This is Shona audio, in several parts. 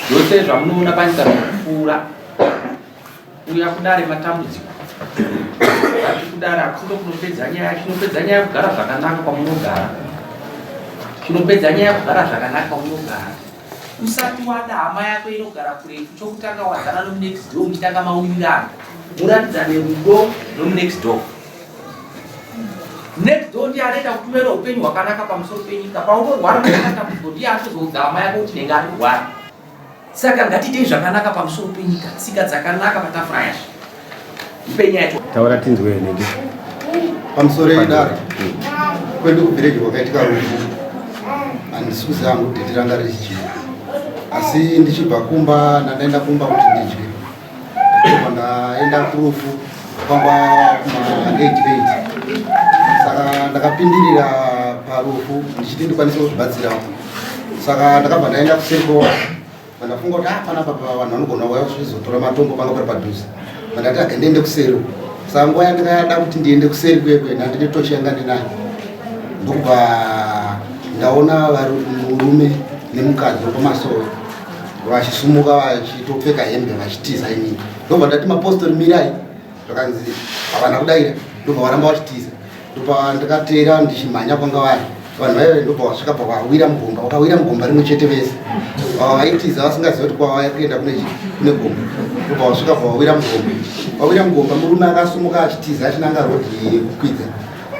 Yose zvamunoona panza kufura uya kudare matambudziko ati kudare akundo kunopedza nyaya chinopedza nyaya kugara zvakanaka kwamunogara chinopedza nyaya kugara zvakanaka kwamunogara usati wada hama yako inogara kuretu chokutanga wadzana nomunext door muchitanga maurirano muratidza nerudo nomunext door. Next door ndiye anoita kuti uve neupenyu hwakanaka pamusoro penyika paunorwara nematambudziko ndiye anozoudza hama yako kuti nenge ari kurwara. Saka ngatiitei zvakanaka pamusoro penyika, tsika dzakanaka patafura yacho. Ipenya yacho. Taura tinzwe nende. Pamusoro edare. Kwedu kubhireji kwakaitika rufu. Handisi kuziva kuti ndiranga richi. Asi ndichibva kumba nandaenda kumba kuti ndidye. Ndaenda kurufu kwamba kuma 8 saka ndakapindirira parufu ndichiti ndikwanise kuzvibatsira. Saka ndakabva ndaenda kuseko. Ndafunga kuti apana papa vanhu vanogona kuuya kuzotora matombo panga pari padhuze. Ndakati agendiende kuseri. Saka nguva yandakada kuti ndiende kuseri kwekwe handine tochi yanga ndinayo. Ndokubva ndaona varume nemukadzi wekumasoro vachisumuka vachitopfeka hembe vachitiza inini. Ndobva ndati mapostori mirai zvakanzi havana kudaira. Ndobva varamba vachitiza. Ndobva ndakateera ndichimhanya kwanga vari. Vanhu vaive ndobva vasvika pavawira mugomba. Vakawira mugomba rimwe chete vese. Vaitiza vasingaziva kuti kwavaya kuenda kune gomba. Ndobva vasvika pavawira mugomba. Vawira mugomba murume akasumuka achitiza achinanga rodhi yekukwidza.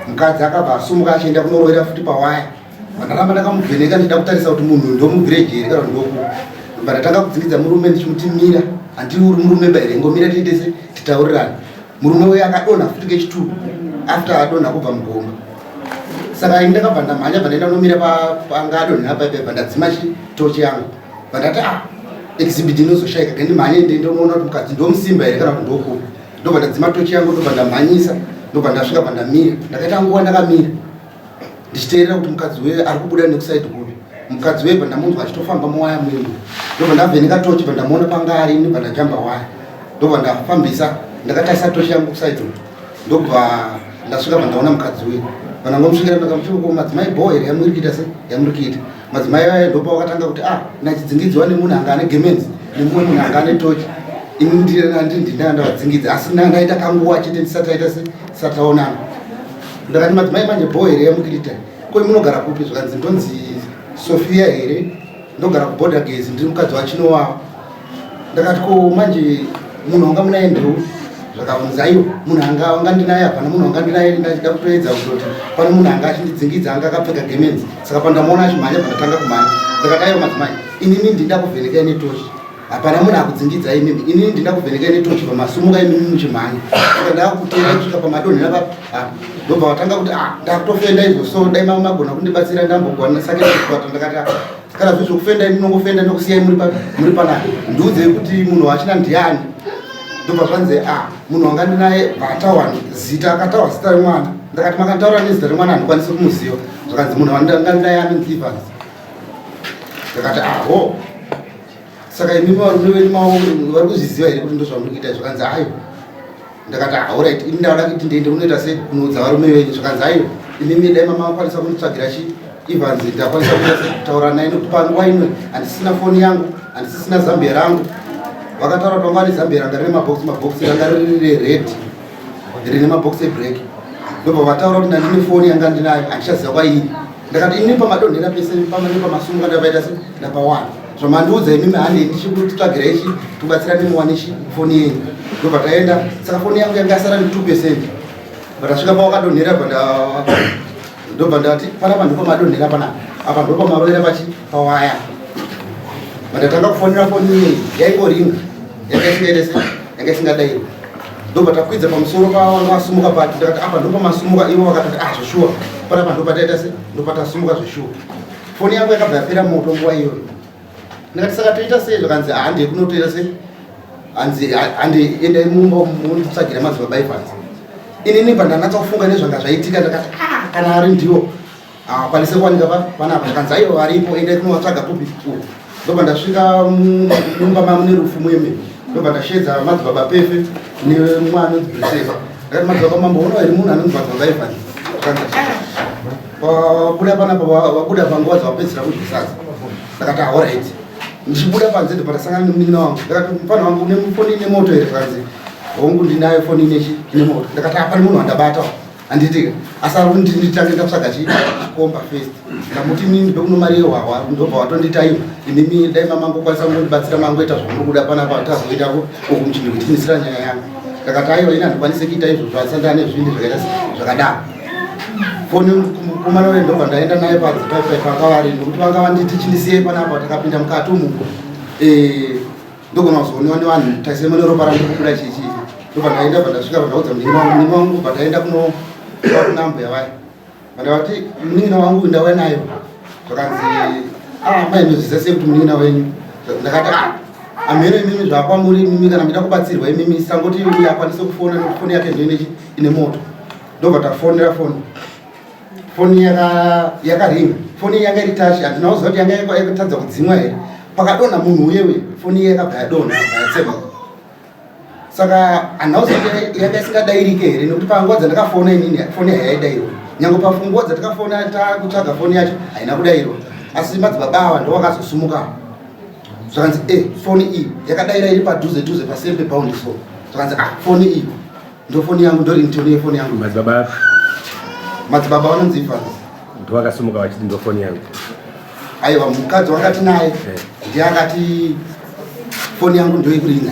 Mukadzi akabva asumuka achienda kunorowera futi pawaya. Ndaramba ndakamuvheneka ndichida kutarisa kuti munhu ndomubhireji here kana ndoku. Ndobva ndatanga kudzingidza murume ndichimuti mira. Handiri uri murume baire ngomira tiitese titaurirane. Murume uyu akadonha futi kechitubu after adonha kubva mugomba. Saka ndakabva ndamhanya bva ndaenda kunomira panga adonhera paipa ndadzima chitochi yangu. Ndati exhibit inozoshayika ngandimhanye ndoona kuti mukadzi ndomusimba here kana kuti ndokupi. Ndobva ndadzima tochi yangu ndobva ndamhanyisa ndobva ndasvika pandamira. Ndakaita nguva ndakamira ndichiteerera kuti mukadzi weyu ari kubuda nekusaidi kupi. Mukadzi weyu pandamunzwa achitofamba muwaya mwendo. Ndobva ndavheneka tochi pandamuona panga ari ndobva ndajamba waya. Ndobva ndafambisa ndakatarisa tochi yangu kusaidi. Ndobva ndasvika pandaona mukadzi weyu. Vanangomusvikira ndakamuti madzimai bhowa here yamurikita se yamurikita. Madzimai vayo ndopa wakatanga kuti nachidzingidzwa nemunhu anga ane gemenzi nemumwe munhu anga ane tochi. Ini ndinda ndavadzingidza asi ndaita kanguva chete ndisataita se sataonana. Ndakati madzimai manje bhowa here yamurikita. Koi munogara kupi zvakanzi ndonzi Sofia here ndogara kuborder gezi ndiri mukadzi wachinowawa. Ndakati ko manje munhu wanga munaendewo zvakabvunza iwo munhu anga ndinaye hapana munhu anga ndinaye ndachida kutoedza kuti pane munhu anga achindidzingidza anga akapfeka gemenzi. Saka pandamuona achimhanya pandatanga kumhanya. Ndakati aiwa madzimai inini ndinda kuvhenekai netochi hapana munhu akudzingidza imimi. Inini ndinda kuvhenekai netochi pamasumuka imimi muchimhanya. Saka ndakuteera kusvika pamadonhera papa ndobva watanga kuti ndakutofenda izvo so dai magona kundibatsira ndambogwana. Saka ndakati kana zvizvo kufenda ini nongofenda ndokusiyai muri panapa ndiudzei kuti munhu wachina ndiani. Ndobva zvanzi munhu wanga ndinaye vataura zita akataura zita remwana. Ndakati makataura nezita remwana handikwanisi kumuziva. Zvakanzi munhu wanga ndinaye ane Silvester. Ndakati ho saka imimi varume venyu vari kuzviziva here kuti ndozvamuri kuita. Zvakanzi aiwa. Ndakati alright ini ndauda kuti ndiende kunoita sei kunoudza varume venyu. Zvakanzi aiwa imimi dai mama akwanisa kunditsvagira Evans ndakwanisa kutaura naye nokuti panguva ino handisina foni yangu handisisina zambia rangu. Vakataura kuti vanga nezambia ranga rine mabhokisi ranga riri red rine mabhokisi ebreak. Ndobva vataura kuti ndandine foni yanga ndinayo handichaziva kwairi. Ndakati ini pamadonhera pese pamane pamasumuka ndavaita se ndapa 1. zvamandiudza imimi handi ndichikutsvagira ichi tubatsirani muwanishi foni yenyu ndobva taenda. Saka foni yangu yanga yasara ndi2%. Batasvika pawakadonhera ndobva ndati panapa ndipo madonhera panapa apa ndipo maroera pawaya. Ndatanga kufonera foni iyi yaingoringa yanga isingadai. Ndobva takwidza pamusoro pawasumuka pati ndakati apa ndipo masumuka ivo vakati zveshuwa panapa ndipo taita se ndipo tasumuka zveshuwa. Foni yangu yakabva yapera moto nguva iyoyo. Ndakati saka toita sei zvakanzi handi kunotoita sei handi endai mumba munditsvagira madzibaba epanze. Inini pandanatsa kufunga nezvanga zvaitika ndakati kana ari ndiwo akwanise kuwanika panapa zvakanzi aiwo varipo endai kunovatsvaga pupi. Ndobva ndasvika mumba mamune rufu mweme ndobva ndashedza madzibaba pefe nemumwe anonzi Vese. Ndakati madzibaba mamboona here munhu anonzi madzibaba epanze. Wabuda panapa wabuda panguva dzawapedzisira kuzvisadza. Ndakati alright. Ndichibuda panze ndobva ndasangana nemunin'ina wangu. Ndakati mufana wangu une foni ine moto here kanzi hongu ndinayo foni ine moto. Ndakati apani munhu wandabata handiti asi ari kuti nditange ndatsvaga chikomba first ndamuti inini ndipe kuno mari yehwahwa ndobva watonditaiwo inimi dai mamangu kwanisa kundibatsira mangoita zvamuri kuda panapa tazoitako uku muchindikuitinisira nyaya yangu. Ndakati aiwa ine handikwanise kuita izvo zvasandana nezvindi zvakaita zvakadaro. Foni mukomana wedu ndobva ndaenda naye pakavari nokuti vanga vanditi chindisiyei panapa takapinda mukati umu ndogona kuzooniwa nevanhu taise mune ropa rangu kubuda chichi. Ndobva ndaenda pandasvika pandaudza munin'ina wangu bva taenda kunambo yavai vandavati munin'ina wangu ndauya nayo zvakanzi maindozvisa sei kuti munin'ina wenyu. Ndakati amheno imimi zvakwamuri imimi kana mida kubatsirwa imimi sangoti akwanise kufona nokuti foni yake ndo ine moto. Ndobva tafonera foni yakaringa. Foni yanga iri tashi handina kuziva kuti yanga yakatadza kudzimwa here pakadonha munhu uyewe foni yakabva yadonha yatsema. Saka handina kuziva kuti yanga isingadairike here nokuti panguva dzandakafona inini foni hayaidairwa nyange panguva dzatakafona takutsvaga foni yacho haina kudairwa asi madzibaba ava ndo vakazosumuka zvakanzi foni iyi yakadaira iri padhuze pasembe paundi so zvakanzi foni iyi ndo foni yangu ndori nditoni yefoni yangu. Madzibaba vanonzi Vafakazi ndo vakasumuka vachiti ndo foni yangu. Aiwa mukadzi wakati naye ndiye akati foni yangu ndo ikuringa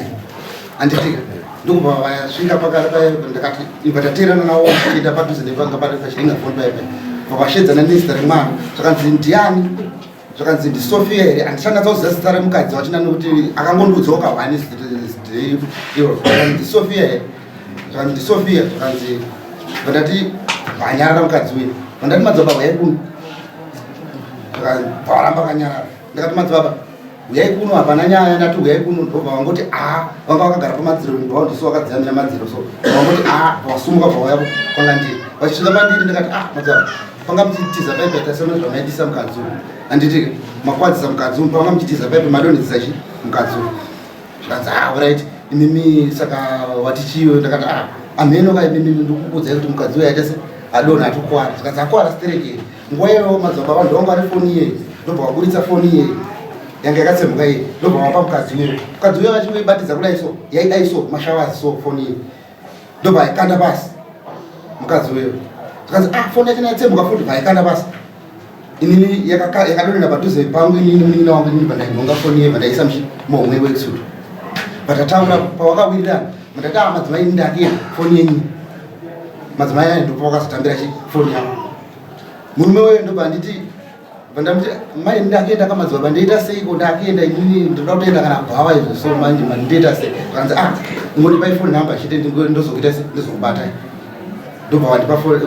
handitika. Ndokubva vasvika ndakati ibva tateerana navo tichienda padhuze nevanga pachiringa foni paipa vakashedzana nezita remwana zvakanzi ndiani zvakanzi ndiSofia here handichanatsa kuziva zita remukadzi wachina nokuti akangondiudzawo kahwani ndiSofia here zvakanzi ndiSofia zvakanzi vandati vanyarara mukadzi wenyu vandati madzibaba uyai kuno varamba kanyarara. Ndakati madzibaba uyai kuno hapana nyaya ndati uyai kuno ndobva vangoti vanga vakagara pamadziro ndovandiso vakadzamira madziro so vangoti vasumuka bvauya kwanga ndiri vachisvika pandiri ndakati madzibaba panga muchitiza paipa tasemene zvamaitisa mukadzi uyu handiti makwadzisa mukadzi uyu pavanga muchitiza paipa madonhedzisa chi mukadzi uyu zvikanzi alright imimi saka watichiyo. Ndakati amheno ka imimi ndikukuudzai kuti mukadzi uyu aita se adonha atokuwara zvikanzi akuwara stereki nguva iyoyo madzibaba vanhu vanga vari foni iyei ndobva wabuditsa foni iyei yanga yakatsemuka iyi ndobva wapa mukadzi uyu. Mukadzi uyu vachingoibatidza kudai so yaidai so mashawazi so foni iyi ndobva aikanda pasi mukadzi uyu zvikanzi foni yachina yatsemuka futi vaikanda pasi. Inini yakadonhera padhuze pangu inini munin'ina wangu inini pandainhonga foni iyei pandaisa muhomwe wekisutu patataura pawakawirirana mandati madzimai ini ndakienda foni yenyu madzimai aya ndopa wakazotambira foni yangu. Murume weyo ndobva handiti vandamuti mai ndakienda kamadzibaba ndoita seiko ndakienda inini ndoda kutoenda kana bhava izvo so manje ndoita sei zvakanzi ngoti pai foni namba chete ndozokuita se ndozokubatai ndobva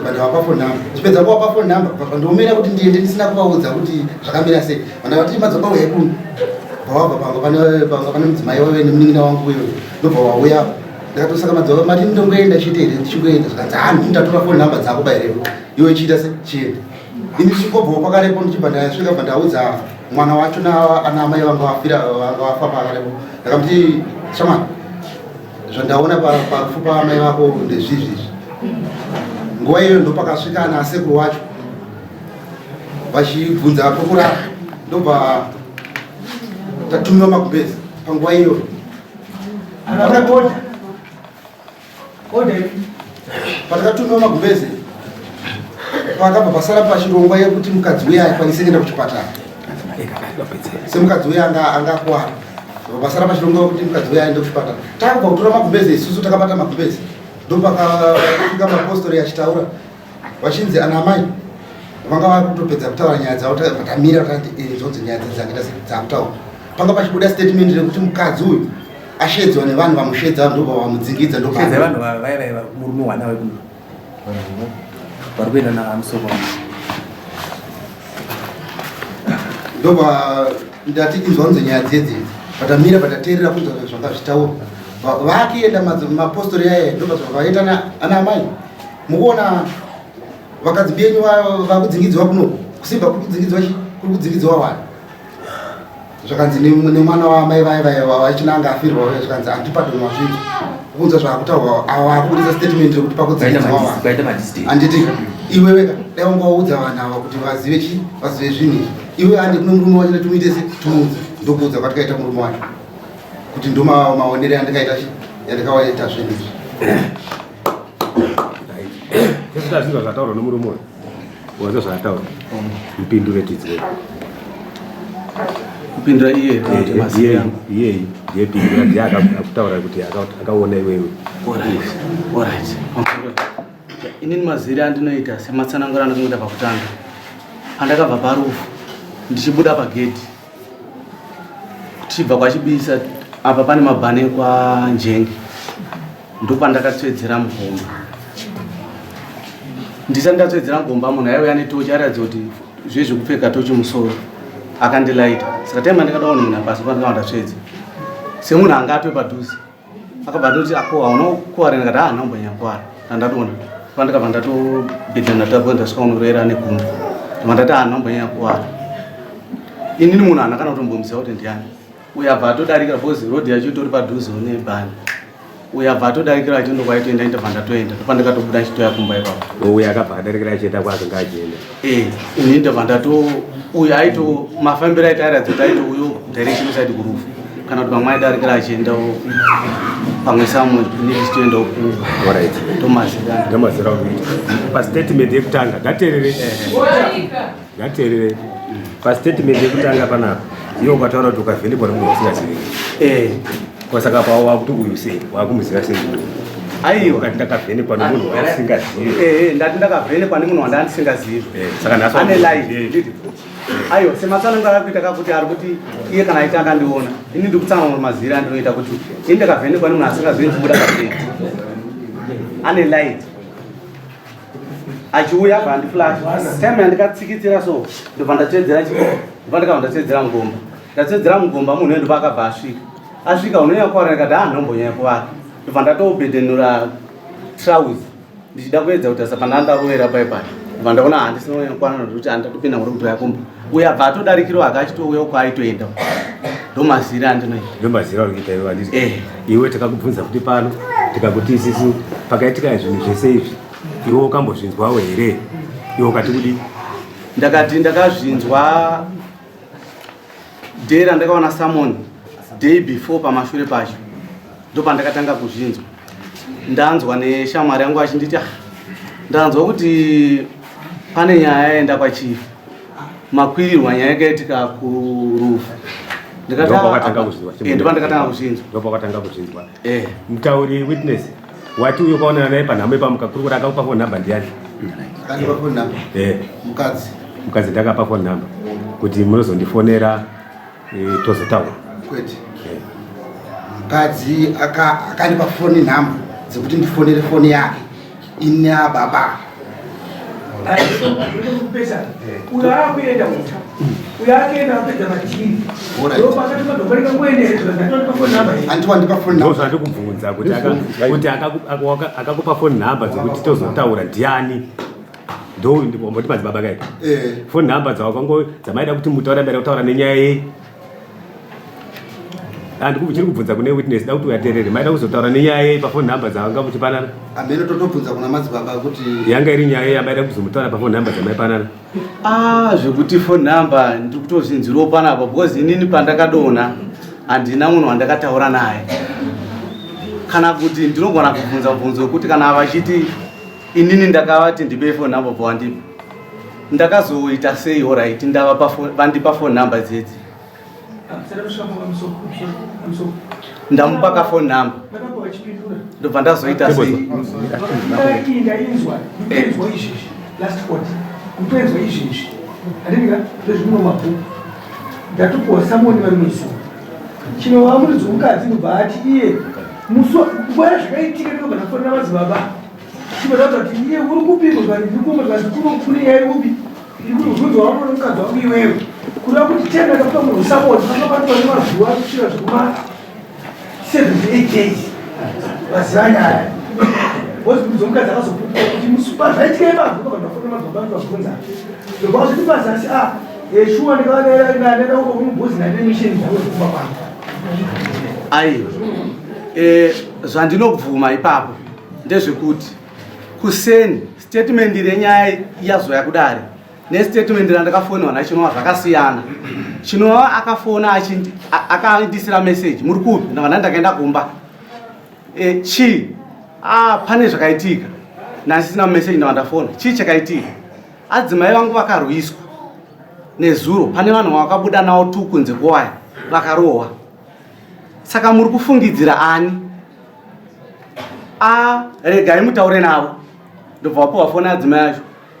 vandavapa foni namba chipedza kuvapa foni namba ndomira kuti ndiende ndisina kuvaudza kuti zvakamira sei vandavati madzibaba uyai kuno bvawabva panga pane mudzimai wave nemunin'ina wangu uyo ndobva wauya. Ndakatosaka madzibaba mati ndongoenda chete here ndichingoenda zvakanzi ndatora foni namba dzako bairevo iwe chiita se chienda. Ini ndichingobvawo pakarepo ndichibva ndasvika bva ndaudza mwana wacho ana amai vanga vafa pakarepo ndakamuti shamwari zvandaona parufu paamai vako ndezvizvizvi. Nguva iyoyo ndopakasvika ana sekuru wacho vachibvunza pokurara ndobva tatumiwa magumbezi panguva iyoyo patakatumiwa magumbezi pakabva pasara pachirongwa yekuti mukadzi uya aikwanise kuenda kuchipatara Semukadziwa angakwara. Basara pachilongo kuti mukadziwa aende kuchipatara. Takubva kutora magumbezi isusu takabata magumbezi. Ndopakafika mapostori achitaura. Vachinzi ana mai vanga vakutopedza kutaura nyaya dzavo vakamira kuti izvozvo nyaya dzangaita dzakutaura. Panga pachibuda statement rekuti mukadzi uyu ashedzwa nevanhu vamushedza ndobva vamudzingidza ndobva vanhu vaiva murume wana wekuno vari kuenda naamusoko ndobva ndati inzwanzo nyaya dzedzi vatamira vatateerera kunzwa zvanga zvitaura vakienda mapostori aye ndobva zvavaita ana amai mukuona vakadzi benyu vakudzingidzwa kuno kusimba kuri kudzingidzwa wani zvakanzi nemwana wamai vachinanga afirwa zvakanzi andipadonwa zvinhu kunzwa zvakutaurwa avakurisa statement rekuti pakudzingidzwa handiti iwe wega dai wangaudza vanhu ava kuti vazive zvinhu iwe handi kuno murume wachina tumuite tumudzi ndokuudza kwatikaita murume wacho kuti ndo maonere yandikawaita zvinhu izvi Sasa zvinhu zvataurwa nomurume uyu wazvo zvataurwa mupindure tidzwe kupindura iye ndiyepindura ndiye akutaura kuti akaona iwewe. Alright. Inini maziri andinoita sematsanangura andinoita pakutanga pandakabva Parufu ndichibuda pagedhi kuchibva kwachibisa apa pane mabhane kwaNjenge ndopandakatsvedzera mugomba. Ndisati ndatsvedzera mugomba munhu aiuya netochi aratidza kuti zvezvekupfeka tochi musoro akandilaita. Saka taima ndikadaona munhu pasi pandakanga ndatsvedza semunhu anga atwe padhuze akabva ndoti ako haunokuwara ndikati nhambonyakuwara ndandadona pandakabva ndatobhedha ndatabva ndasvika unorera negumbo ndandati nhambonyakuwara. Inini munhu andakana kutombomuziva kuti ndiani uyo abva atodarikira bhozi rodhi yacho itori padhuze nebhani uyo abva atodarikira achindo kwaitoenda ndabva ndatoenda ndopandakatobuda nchitoya kumba ipapo. Uyo akabva adarikira achienda kwake ngachienda ini ndabva ndato uyo aito mafambiro aita aratidza kuti aito uyo direction usati kurufu kana kuti vamwe aidarikira achiendawo pamwe samwe nechitoendawo tomazira pastatement yekutanga gateerere pastatement yekutanga panapa iwo ukataura kuti ukavhenekwa nemunhu usingazivi kwasaka pavo wakuti uyu sei wakumuziva sei aiwa ukati ndakavhenekwa nemunhu wandisingazivi ndati ndakavhenekwa nemunhu wandandisingazivi saka ane live aiwa sematsanangura akakuita kakuti ari kuti iye kana aita akandiona ini ndikutsanangura maziri andinoita kuti ini ndakavhenekwa nemunhu asingazivi ndichibuda pagedhi ane light achiuya abva andiflash time yandikatsikitsira so ndobva ndatsvedzera ndakabva ndatsvedzera mugomba ndatsvedzera mugomba munhu endobva akabva asvika unonyakuwara ndikati nhambonyakuwara ndobva ndatobhedhenura trouser ndichida kuedza kuti asapana ndarovera paipai ndobva ndaona handisinokuwana nokuti handatopinda muri kutoya kumba uyo abva atodarikirawo akachitouya uko aitoenda ndomaziri andinoita ndomazira uri kuita iwe handiti iwe takakubvunza kuti pano tikakuti isisu pakaitika zvinhu zvese izvi iwe ukambozvinzwawo here iwe ukati kudi ndakati ndakazvinzwa dera ndakaona samoni day before pamashure pacho ndopandakatanga kuzvinzwa ndanzwa neshamwari yangu achinditi ndanzwa kuti pane nyaya yaenda kwachifu makwirirwa nyaya yakaitika kurufu ndopandakatanga kuzvinzwa mutauri witness wati uyo ukaonana naye panhamo ipamukakurukura akakupa phone number ndiani mukadzi ndakapa phone number kuti munozondifonera tozotaura kwete mukadzi akandipa phone number dzekuti ndifonere phone yake ina baba uyo akuenda muta uyo akaenda apedza machiri ndopakati padobarika kuenderedzwa ndatopa phone number andiwandipa phone number ndozvandikubvunza kuti akakupa phone number dzekuti tozotaura ndiani ndo ndimboti madzibaba kaita phone number dzawakango dzamaida kuti mutaura mbera kutaura nenyaya yei ndikubvunza kubvunza kune witness da kuti uyaterere maida kuzotaura nenyaya yei pafone number dzavanga muchipanana amene totobvunza kuna madzibaba kuti yanga iri nyaya yamaida kuzomutaura pafone number dzamaipanana zvekuti phone number ndikutozvinzirawo panapa because inini pandakadona handina munhu wandakataura naye kana kuti ndinogona kubvunza bvunzo kuti kana vachiti inini ndakavati ndipe phone number pawandipa ndakazoita sei alright vandipa phone number dzedzi ndamupa ka phone number ndobva ndazoita sei ndatupuwa samoni vari muiso chinova muridzi womukadzi nobva ati iye nguva zvakaitika ndinogona kufonera madzibaba chibadakuta kuti iye uri kupirwa ndikune yai upi ndikuzvunzwa wamo nomukadzi wako iwewe kureva kuti tenda ndakupa munhu samoni akabatwa nemazuva kusvika zvikuma 7 days vaziva nyaya bozi muridzi womukadzi akazopupuwa kuti zvaitika ipapo ndogona kufonera madzibaba ndivabvunza ndobva zviti pazasi shuwa ndikaenda uko kumubhuzi naine mishini dzawo dzekuba kwangu ai zvandinobvuma ipapo ndezvekuti kuseni statement renyaya yazoya kudare nestatement randakafonwa nachinova zvakasiyana. Chinova akafona akaindisira message muri kupi ndavana ndakaenda kumba pane zvakaitika nasisina message ndavandafona chakaitika adzimai vangu vakarwiswa nezuro pane vanhu vakabuda nawo tu kunze kwaya vakarohwa. Saka muri kufungidzira ani regai mutaure navo ndobva vapo vafona adzimai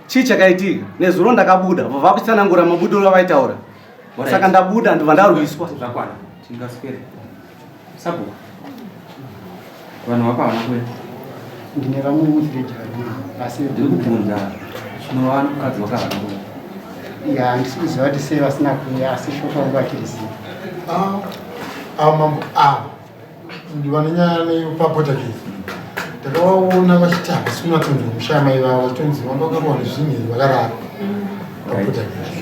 acho chakaitika nezuro ndakabuda vabva kutsanangura mabudiro avaitaura. Saka ndabuda ndobva ndarwiswa. Zvakwana tingaswere sabu vanhu vakawana kwenda ndine vamwe muzvireji asi ndikubvunza chinova vanhukadzi vakawana kwenda ya ndisikuziva kuti sei vasina kuuya asi shoko nguva tiriziva mambo ndivanonyanya nepapotakezi ndakavaona vachiti havasi kunatonzwa mushama ivavo tonzi vanga vakarohwa nezvinhu vakarara papotakezi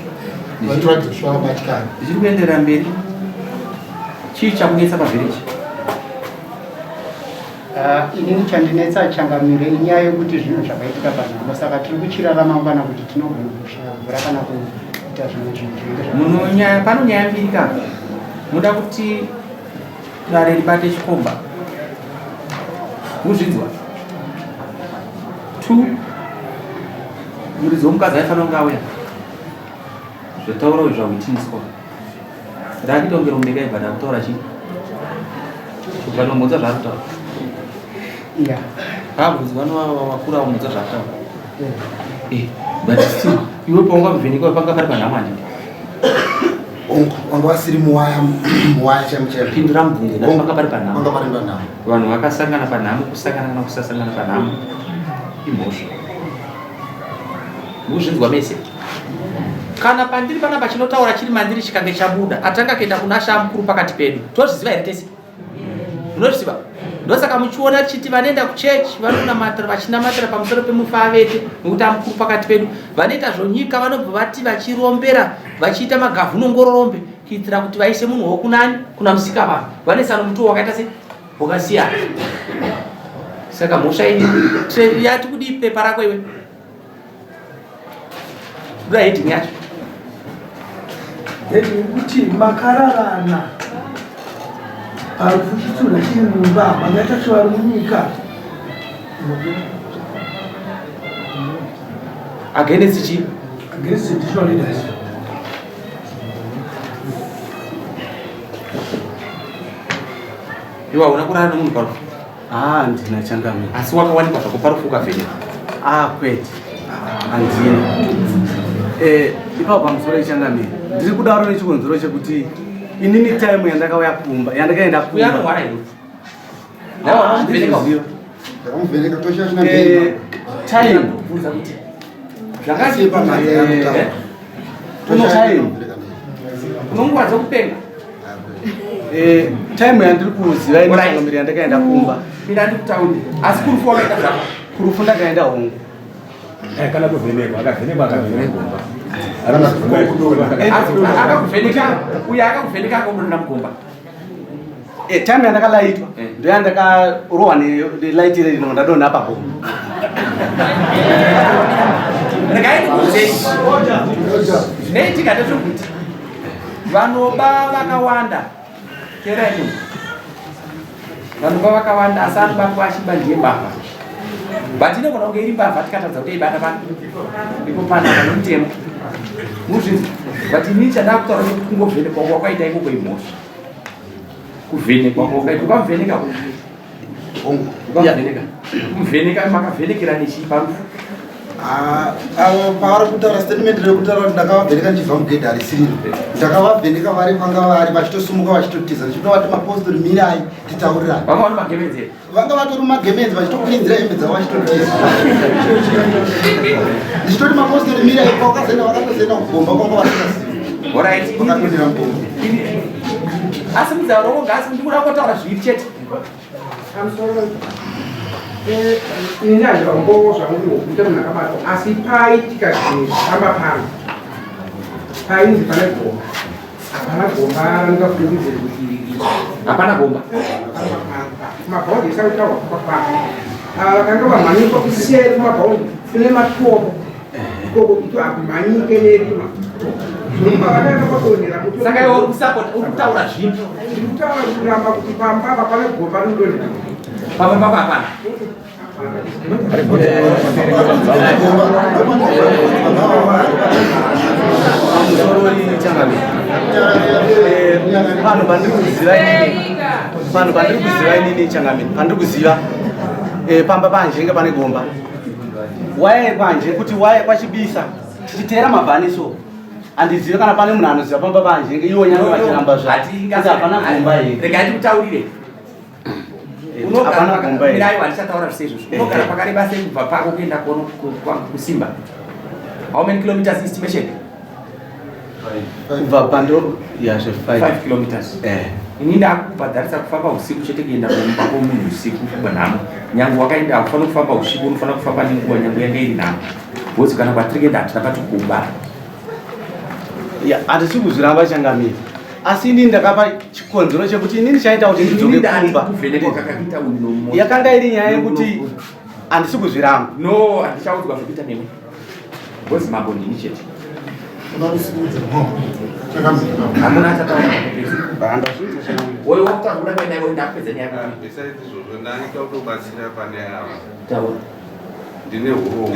vatiradzoshwa vabatikana ndichiri kuenderera mberi chii chakunetsa pavhireji. inini chandinetsa changamire inyaya yekuti zvinhu zvakaitika panhamo saka tiri kuchirarama mangwana kuti tinogona kushavhura kana kuita zvimwe zvinhu pano nyaya mbiri kaka muda kuti dare ribate chikomba muzvinzwa 2 muridzi womukadzi aifanira kunge auya zvotaura zvahutiniswa raakitongera umbeka ibva ndakutaura chii ukanombodza zvaakutaura muridzi vakura vamuudza zvaakutaura but still iwe paungavhenekwa panga pari panhamo handidi wanga wasiri muwaya chamuchaimo pindura mubvunzo ndapanga pari panhamo wanga pari panhamo vanhu vakasangana panhamo kusangana kana kusasangana panhamo imhosva muzvinzwa mese kana pandiri panapa chinotaura chiri mandiri chikange chabuda atanga kuenda kuna sha mukuru pakati pedu tozviziva here tese munozviziva ndosaka muchiona tichiti vanoenda kuchechi vanonamatira vachinamatira pamusoro pemufavete nekuti amukuru pakati pedu vanoita zvonyika vanobva vati vachirombera vachiita magavhunongororombe kuitira kuti vaise munhu wokunani kuna musika vanhu vanesa nomutuwo wakaita se wakasiyana. Saka mhosva ini yati kudii pepa rako iwe kuda heading yacho kuti makararana Parufu chitsuna chiri mumba mangaita chivari munyika against chii against traditional leaders. iwa una kurana nomunhu Parufu ndina changamira asi wakawanikwa zvako Parufu ukavhenekwa kwete handina ipapo pamusoro ichangamira ndiri kudaro nechikonzero chekuti inini time yandakauya kumba yandakaenda kuyanorwara iwe ndakamuvheneka toshashina time zvakasipa unonguva dzekupenga time yandiri kuziva inochangamira yandakaenda kumba ina ndikutauri asi kurufu wakaita zvako kurufu ndakaenda hongu kana kuvhenekwa akavhenekwa akavhenekwa akakuvheneka uye akakuvheneka akakudonda mugomba time yandakalaitwa ndo yandakarohwa nelaiti rino ndadonha pagomba. regaikuuzei zvinoitika ndezvokuti vanoba vakawanda keraino vanoba vakawanda asi anobatwa achiba ndiye baba but inogona kunge iri mbavha tikatadza kuti ibata pano ndipo pana panomutemo muzvinzi but inini chandakutaura kuti kungovhenekwa kwakaita ikoko imhosva kuvhenekwa kwakaita ukamuvheneka kumuvheneka makavhenekera nechii Parufu pavari kutaura statement rekutaura kuti ndakavavheneka ndichibva mugedhi harisiriro ndakavavheneka vari kwanga vari vachitosumuka vachitotiza ndichitovati mapositori mirai titaurirani vanga vari magemenzi vanga vatori magemenzi vachitoklinzira hembe dzavo vachitotiza ndichitoti mapositori mirai kwakazoenda vakatozoenda kugomba kwanga vasingazivi vakapindira mugomba asi mudzauro ngasi ndikuda kotaura zviri chete ini ndazvambo zvangu kuita munhu akabatwa asi paitika zvihamba pano painzi pane gomba hapana gomba ringafungidziri kuti hapana gomba mabhaudi esautaurwa papapano vakanga vamhanyiswa kuseri kumabhaudi kune matopo ikoko kuti akumhanyike nerima vakanga vadonhera saka iwe urikutaura zvinhu ndikutaura kuramba kuti pambapa pane gomba rinodonhera pamwe pako hapana pano pandiri kuziva inini changamini pandiri kuziva pamba panjenge pane gomba waya panje kuti waya pachibisa tichiteera mabhaniso handizive kana pane munhu anoziva pamba panjenge iwo nyange vachiramba zvati hapana gomba here regai ndikutaurire unogara handicataura zvise izvozvo unogara pakareba sei kubva pako kuenda kusimba how many kilometers estimation kubva pando yazve 5 kilometers ini ndakubhadharisa kufamba usiku chete kuenda kumba kwomunhu usiku banhamo nyange wakaenda hakufanira kufamba usiku unofanira kufamba nenguva nyange yange iri nhamo bhozi kana kwatirikenda hatina patigomba handisi kuzviramba changamiri asi inini ndakapa chikonzero chekuti inini chaita kuti ndidzoke kumba yakanga iri nyaya yekuti handisi kuzviramba no handichaudzwa zvekuita newe bhozi mambo ndini chete hamuna achataura oyo wakutaura kuda kuenda iwe ndakupedza nyaya besides izvozvo ndanika kutobatsira pane ava taura ndine urombo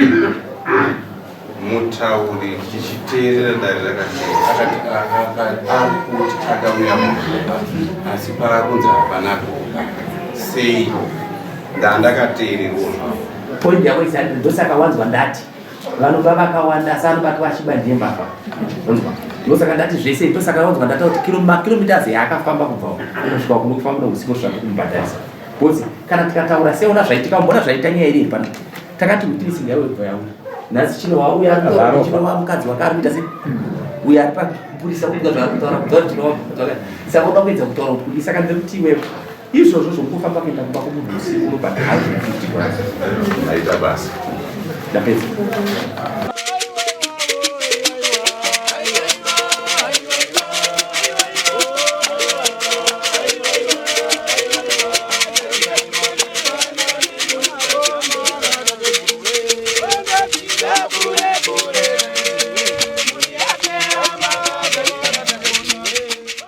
mutauri tichiteerera dare rakati akuti takauya mugomba asi parakunzi hapana gomba sei ndandakateererwo zvavo poindi yako isati ndosaka wanzwa ndati vanobva vakawanda asi anobatwa achiba ndembapa onzwa ndosaka ndati zvese ndosaka wanzwa ndata kuti makilometers yaakafamba kubva unosvika kuno kufamba neusiku zvati kumubhadharisa bhozi kana tikataura seona zvaitika mbona zvaita nyaya iri pano takati mutirisi ngaiwebva yauri nhasi chino wauya chinowa mukadzi wakaarikuita sei uyo ari papurisa kuda zvaakutaura kutaura chinowa saka uda kuedza kutaura kupurisa saka ndekuti iwewe izvozvo zvokufamba kuenda kumba komunhu usiku unobhadhara aita basa ndapedza